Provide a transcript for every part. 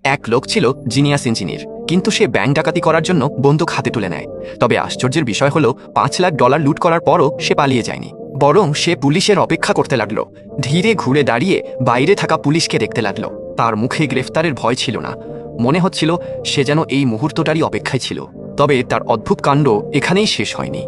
এক লোক ছিল জিনিয়াস ইঞ্জিনিয়ার, কিন্তু সে ব্যাংক ডাকাতি করার জন্য বন্দুক হাতে তুলে নেয়। তবে আশ্চর্যের বিষয় হলো $5 লাখ লুট করার পরও সে পালিয়ে যায়নি, বরং সে পুলিশের অপেক্ষা করতে লাগলো। ধীরে ঘুরে দাঁড়িয়ে বাইরে থাকা পুলিশকে দেখতে লাগলো। তার মুখে গ্রেফতারের ভয় ছিল না, মনে হচ্ছিল সে যেন এই মুহূর্তটারই অপেক্ষায় ছিল। তবে তার অদ্ভুত কাণ্ড এখানেই শেষ হয়নি।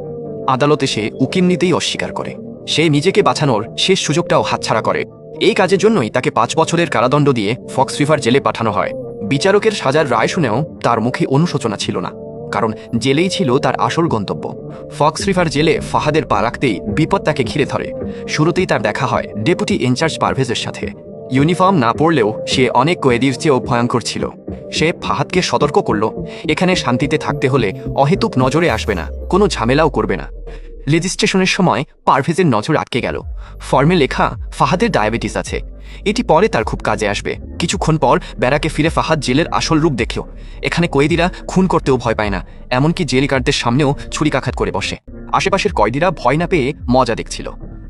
আদালতে সে উকিল নিতেই অস্বীকার করে। সে নিজেকে বাঁচানোর শেষ সুযোগটাও হাতছাড়া করে। এই কাজের জন্যই তাকে 5 বছরের কারাদণ্ড দিয়ে ফক্স রিভার জেলে পাঠানো হয়। বিচারকের সাজার রায় শুনেও তার মুখে অনুশোচনা ছিল না, কারণ জেলেই ছিল তার আসল গন্তব্য। ফক্স রিভার জেলে ফাহাদের পা রাখতেই বিপদ তাকে ঘিরে ধরে। শুরুতেই তার দেখা হয় ডেপুটি ইনচার্জ পারভেজের সাথে। ইউনিফর্ম না পরলেও সে অনেক কয়েদির চেয়েও ভয়ঙ্কর ছিল। সে ফাহাদকে সতর্ক করল, এখানে শান্তিতে থাকতে হলে অহেতুক নজরে আসবে না, কোনো ঝামেলাও করবে না। রেজিস্ট্রেশনের সময় পারভেজের নজর আটকে গেল। ফর্মে লেখা ফাহাদের ডায়াবেটিস আছে, এটি পরে তার খুব কাজে আসবে। কিছুক্ষণ পর ব্যারাকে ফিরে ফাহাদ জেলের আসল রূপ দেখল। এখানে কয়েদিরা খুন করতেও ভয় পায় না, এমনকি জেল গার্ডদের সামনেও ছুরিকাঘাত করে বসে। আশেপাশের কয়েদিরা ভয় না পেয়ে মজা দেখছিল।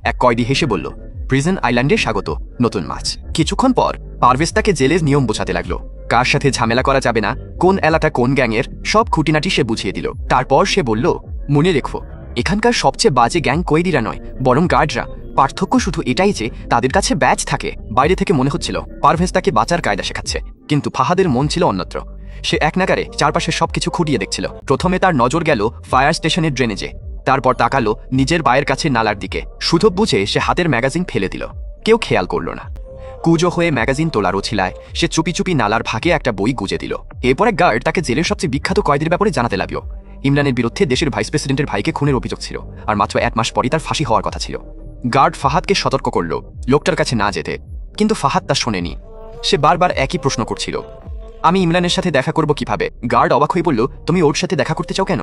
এক কয়েদি হেসে বলল, প্রিজন আইল্যান্ডে স্বাগত, নতুন মাছ। কিছুক্ষণ পর পারভেজ তাকে জেলের নিয়ম বোঝাতে লাগলো। কার সাথে ঝামেলা করা যাবে না, কোন এলাকা কোন গ্যাংয়ের, সব খুঁটিনাটি সে বুঝিয়ে দিল। তারপর সে বলল, মনে রেখো, এখানকার সবচেয়ে বাজে গ্যাং কয়েদিরা নয়, বরং গার্ডরা। পার্থক্য শুধু এটাই যে তাদের কাছে ব্যাজ থাকে। বাইরে থেকে মনে হচ্ছিল পারভেজ তাকে বাঁচার কায়দা শেখাচ্ছে, কিন্তু ফাহাদের মন ছিল অন্যত্র। সে এক নাগারে চারপাশে সবকিছু খুঁটিয়ে দেখছিল। প্রথমে তার নজর গেল ফায়ার স্টেশনের ড্রেনেজে, তারপর তাকালো নিজের পায়ের কাছে নালার দিকে। সুযোগ বুঝে সে হাতের ম্যাগাজিন ফেলে দিল। কেউ খেয়াল করল না। কুজো হয়ে ম্যাগাজিন তোলার ওছিলায় সে চুপি চুপি নালার ভাগে একটা বই গুজে দিল। এরপর এক গার্ড তাকে জেলের সবচেয়ে বিখ্যাত কয়েদির ব্যাপারে জানাতে লাগলো। ইমরানের বিরুদ্ধে দেশের ভাইস প্রেসিডেন্টের ভাইকে খুনের অভিযোগ ছিল, আর মাত্র 1 মাস পরই তার ফাঁসি হওয়ার কথা ছিল। গার্ড ফাহাদকে সতর্ক করল লোকটার কাছে না যেতে, কিন্তু ফাহাদ তা শোনেনি। সে বারবার একই প্রশ্ন করছিল, আমি ইমরানের সাথে দেখা করব কিভাবে? গার্ড অবাক হয়ে বলল, তুমি ওর সাথে দেখা করতে চাও কেন?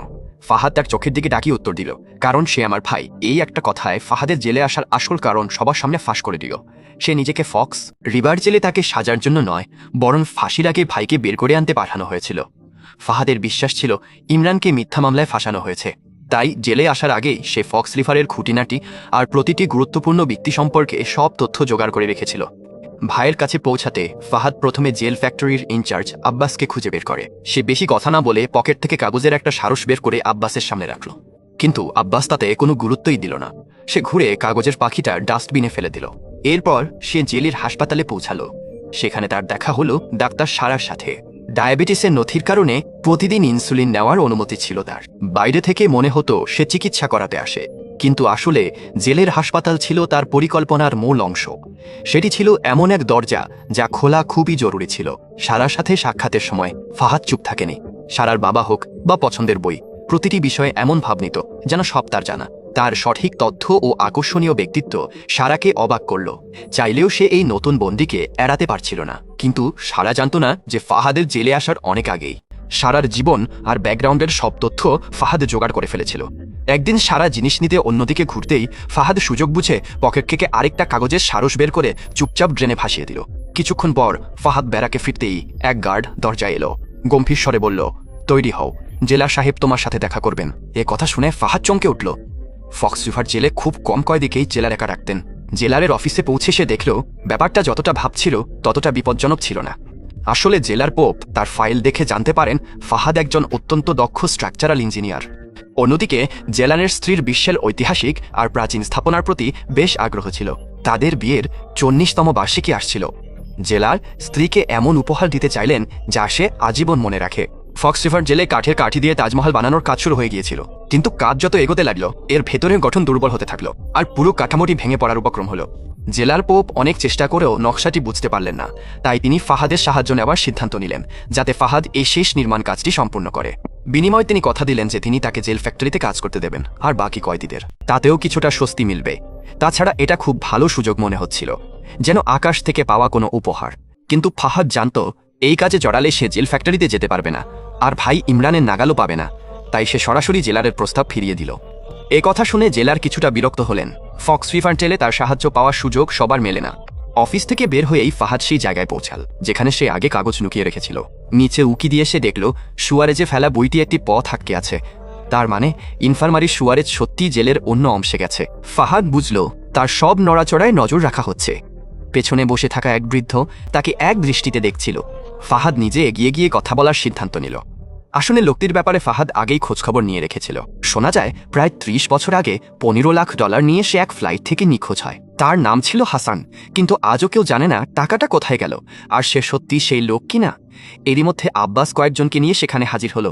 ফাহাদ তার চোখের দিকে ডাকিয়ে উত্তর দিল, কারণ সে আমার ভাই। এই একটা কথায় ফাহাদের জেলে আসার আসল কারণ সবার সামনে ফাঁস করে দিল। সে নিজেকে ফক্স রিভার জেলে তাকে সাজার জন্য নয়, বরং ফাঁসির আগে ভাইকে বের করে আনতে পাঠানো হয়েছিল। ফাহাদের বিশ্বাস ছিল ইমরানকে মিথ্যা মামলায় ফাঁসানো হয়েছে, তাই জেলে আসার আগেই সে ফক্স রিভারের খুঁটিনাটি আর প্রতিটি গুরুত্বপূর্ণ ব্যক্তি সম্পর্কে সব তথ্য জোগাড় করে রেখেছিল। ভাইয়ের কাছে পৌঁছাতে ফাহাদ প্রথমে জেল ফ্যাক্টরির ইনচার্জ আব্বাসকে খুঁজে বের করে। সে বেশি কথা না বলে পকেট থেকে কাগজের একটা সারস বের করে আব্বাসের সামনে রাখল, কিন্তু আব্বাস তাতে কোনো গুরুত্বই দিল না। সে ঘুরে কাগজের পাখিটা ডাস্টবিনে ফেলে দিল। এরপর সে জেলের হাসপাতালে পৌঁছালো। সেখানে তার দেখা হলো ডাক্তার সারার সাথে। ডায়াবেটিসের নথির কারণে প্রতিদিন ইনসুলিন নেওয়ার অনুমতি ছিল তার। বাইরে থেকে মনে হতো সে চিকিৎসা করাতে আসে, কিন্তু আসলে জেলের হাসপাতাল ছিল তার পরিকল্পনার মূল অংশ। সেটি ছিল এমন এক দরজা যা খোলা খুবই জরুরি ছিল। সারার সাথে সাক্ষাতের সময় ফাহাদ চুপ থাকেনি। সারার বাবা হোক বা পছন্দের বই, প্রতিটি বিষয়ে এমন ভাব নিত যেন সব তার জানা। তার সঠিক তথ্য ও আকর্ষণীয় ব্যক্তিত্ব সারাকে অবাক করল। চাইলেও সে এই নতুন বন্দীকে এড়াতে পারছিল না, কিন্তু সারা জানত না যে ফাহাদের জেলে আসার অনেক আগেই সারার জীবন আর ব্যাকগ্রাউন্ডের সব তথ্য ফাহাদ জোগাড় করে ফেলেছিল। একদিন সারা জিনিস নিতে অন্যদিকে ঘুরতেই ফাহাদ সুযোগ বুঝে পকেট থেকে আরেকটা কাগজের সারস বের করে চুপচাপ ড্রেনে ভাসিয়ে দিল। কিছুক্ষণ পর ফাহাদ ব্যারাকে ফিরতেই এক গার্ড দরজায় এলো। গম্ভীর স্বরে বলল, তৈরি হও, জেলার সাহেব তোমার সাথে দেখা করবেন। এ কথা শুনে ফাহাদ চমকে উঠল। ফক্স রিভার জেলে খুব কম কয়েদিকেই জেলার একা রাখতেন। জেলারের অফিসে পৌঁছে সে দেখল ব্যাপারটা যতটা ভাবছিল ততটা বিপজ্জনক ছিল না। আসলে জেলার পোপ তার ফাইল দেখে জানতে পারেন ফাহাদ একজন অত্যন্ত দক্ষ স্ট্রাকচারাল ইঞ্জিনিয়ার। অন্যদিকে জেলানের স্ত্রীর বিশ্বের ঐতিহাসিক আর প্রাচীন স্থাপনার প্রতি বেশ আগ্রহ ছিল। তাদের বিয়ের 44তম বার্ষিকী আসছিল। জেলার স্ত্রীকে এমন উপহার দিতে চাইলেন যা সে আজীবন মনে রাখে। ফক্স রিভার জেলে কাঠের কাঠি দিয়ে তাজমহল বানানোর কাজ শুরু হয়ে গিয়েছিল, কিন্তু কাজ যত এগোতে লাগলো এর ভেতরের গঠন দুর্বল হতে থাকলো, আর পুরো কাঠামোটি ভেঙে পড়ার উপক্রম হলো। জেলার পোপ অনেক চেষ্টা করেও নকশাটি বুঝতে পারলেন না, তাই তিনি ফাহাদের সাহায্য নেওয়ার সিদ্ধান্ত নিলেন, যাতে ফাহাদ এই শেষ নির্মাণ কাজটি সম্পূর্ণ করে। বিনিময়ে তিনি কথা দিলেন যে তিনি তাকে জেল ফ্যাক্টরিতে কাজ করতে দেবেন, আর বাকি কয়েদিদের তাতেও কিছুটা স্বস্তি মিলবে। তাছাড়া এটা খুব ভালো সুযোগ মনে হচ্ছিল, যেন আকাশ থেকে পাওয়া কোনো উপহার। কিন্তু ফাহাদ জানত এই কাজে জড়ালে সে জেল ফ্যাক্টরিতে যেতে পারবে না, আর ভাই ইমরানের নাগালও পাবে না। তাই সে সরাসরি জেলারের প্রস্তাব ফিরিয়ে দিল। এ কথা শুনে জেলার কিছুটা বিরক্ত হলেন। ফক্স রিভার জেলে তার সাহায্য পাওয়ার সুযোগ সবার মেলে না। অফিস থেকে বের হয়েই ফাহাদ সেই জায়গায় পৌঁছাল যেখানে সে আগে কাগজ লুকিয়ে রেখেছিল। নিচে উকি দিয়ে সে দেখল সুয়ারেজে ফেলা বইটি একটি পথ আটকে আছে। তার মানে ইনফার্মারির সুয়ারেজ সত্যি জেলের অন্য অংশে গেছে। ফাহাদ বুঝল তার সব নড়াচড়ায় নজর রাখা হচ্ছে। পেছনে বসে থাকা এক বৃদ্ধ তাকে এক দৃষ্টিতে দেখছিল। ফাহাদ নিজে এগিয়ে গিয়ে কথা বলার সিদ্ধান্ত নিল। আসলে লোকটির ব্যাপারে ফাহাদ আগেই খোঁজখবর নিয়ে রেখেছিল। শোনা যায় প্রায় ৩০ বছর আগে $15 লাখ নিয়ে সে এক ফ্লাইট থেকে নিখোঁজ হয়। তার নাম ছিল হাসান, কিন্তু আজও কেউ জানে না টাকাটা কোথায় গেল আর সে সত্যি সেই লোক কিনা। এরই মধ্যে আব্বাস কয়েকজনকে নিয়ে সেখানে হাজির হলো